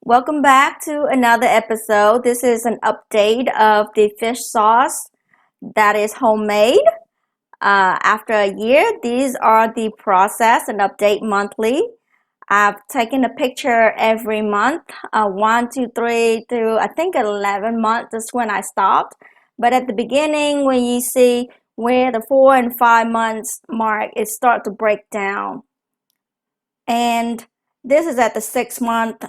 Welcome back to another episode. This is an update of the fish sauce that is homemade. After a year, these are the process and update monthly. I've taken a picture every month, 1, 2, 3 through I think 11 months is when I stopped. But at the beginning, when you see where the 4 and 5 months mark, it starts to break down. And this is at the 6 month.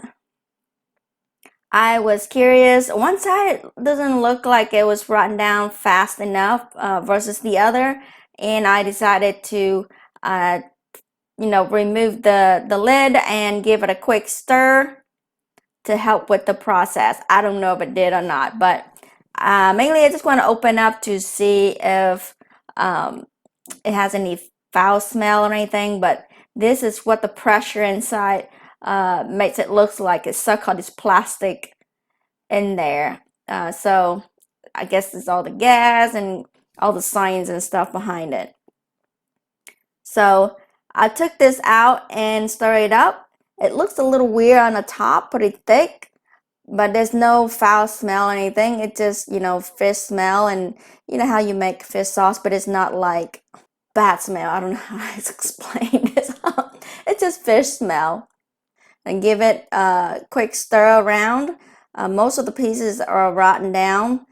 I was curious. One side doesn't look like it was rotten down fast enough versus the other, and I decided to, uh, remove the lid and give it a quick stir to help with the process. I don't know if it did or not, but mainly I just want to open up to see if it has any foul smell or anything. But this is what the pressure inside makes it look like. It's stuck on this plastic in there. So I guess it's all the gas and all the science and stuff behind it. So I took this out and stirred it up. It looks a little weird on the top, pretty thick, but there's no foul smell or anything. It just, fish smell, and you know how you make fish sauce, but it's not like bad smell. I don't know how to explain this. It's just fish smell. And give it a quick stir around. Most of the pieces are rotten down,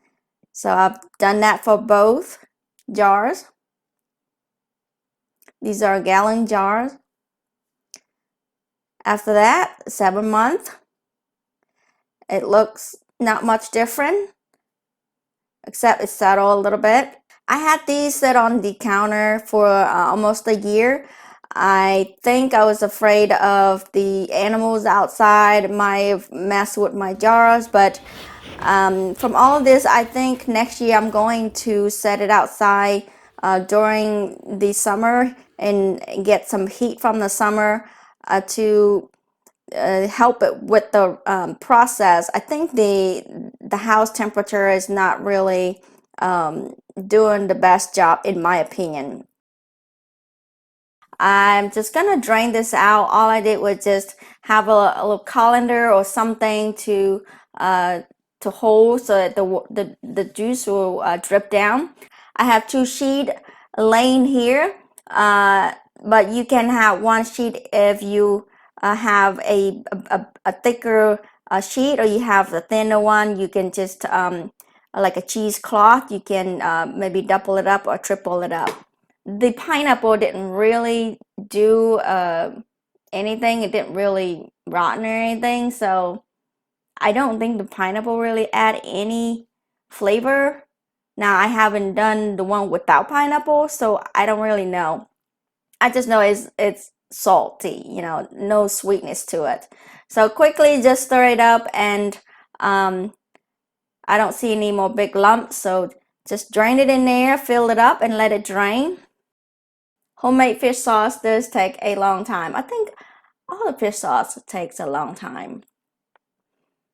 so I've done that for both jars. These are gallon jars. After that, 7 month. It looks not much different, except it's settled a little bit. I had these sit on the counter for almost a year. I think I was afraid of the animals outside might mess with my jars, but from all of this, I think next year I'm going to set it outside during the summer and get some heat from the summer to help it with the process. I think the house temperature is not really doing the best job, in my opinion. I'm just gonna drain this out. All I did was just have a little colander or something to hold so that the juice will drip down. I have 2 sheets laying here, but you can have 1 sheet if you have a thicker sheet, or you have a thinner one. You can just like a cheesecloth, you can maybe double it up or triple it up. The pineapple didn't really do anything. It didn't really rotten or anything, so I don't think the pineapple really add any flavor. Now, I haven't done the one without pineapple, so I don't really know. I just know it's salty, no sweetness to it. So quickly just stir it up, and I don't see any more big lumps, so just drain it in there, fill it up, and let it drain. Homemade fish sauce does take a long time. I think all the fish sauce takes a long time.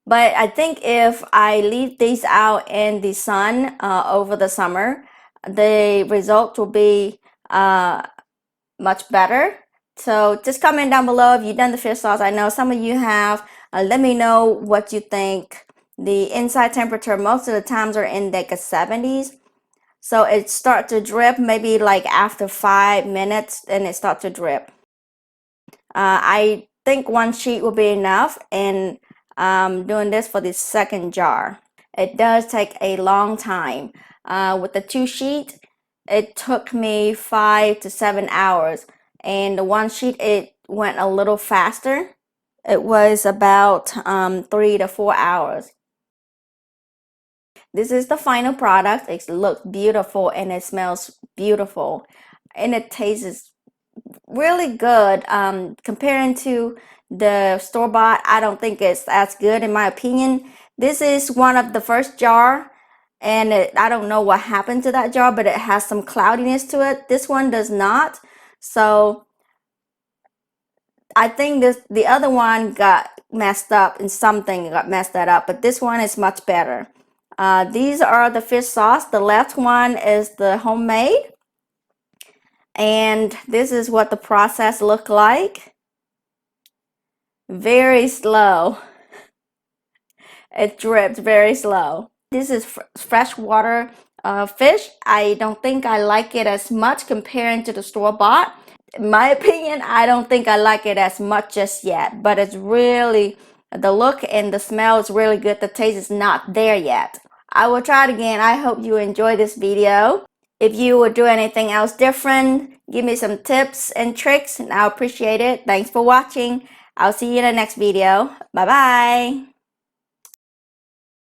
But I think if I leave these out in the sun over the summer, the result will be much better. So just comment down below if you've done the fish sauce. I know some of you have. Let me know what you think. The inside temperature most of the times are in like the 70s. So it starts to drip maybe like after 5 minutes, and it starts to drip. I think 1 sheet will be enough, and I'm doing this for the second jar. It does take a long time. With the 2 sheet, it took me 5 to 7 hours, and the 1 sheet, it went a little faster. It was about 3 to 4 hours. This is the final product. It looks beautiful and it smells beautiful, and it tastes really good. Comparing to the store-bought, I don't think it's as good, in my opinion. This is one of the first jar, and I don't know what happened to that jar, but it has some cloudiness to it. This one does not. So I think the other one got messed up, and something got messed that up, but this one is much better. These are the fish sauce. The left one is the homemade, and this is what the process looked like. Very slow. It drips very slow. This is freshwater fish. I don't think I like it as much comparing to the store-bought. In my opinion, I don't think I like it as much just yet, but it's really, the look and the smell is really good. The taste is not there yet. I will try it again. I hope you enjoy this video. If you would do anything else different, give me some tips and tricks and I'll appreciate it. Thanks for watching. I'll see you in the next video. Bye bye.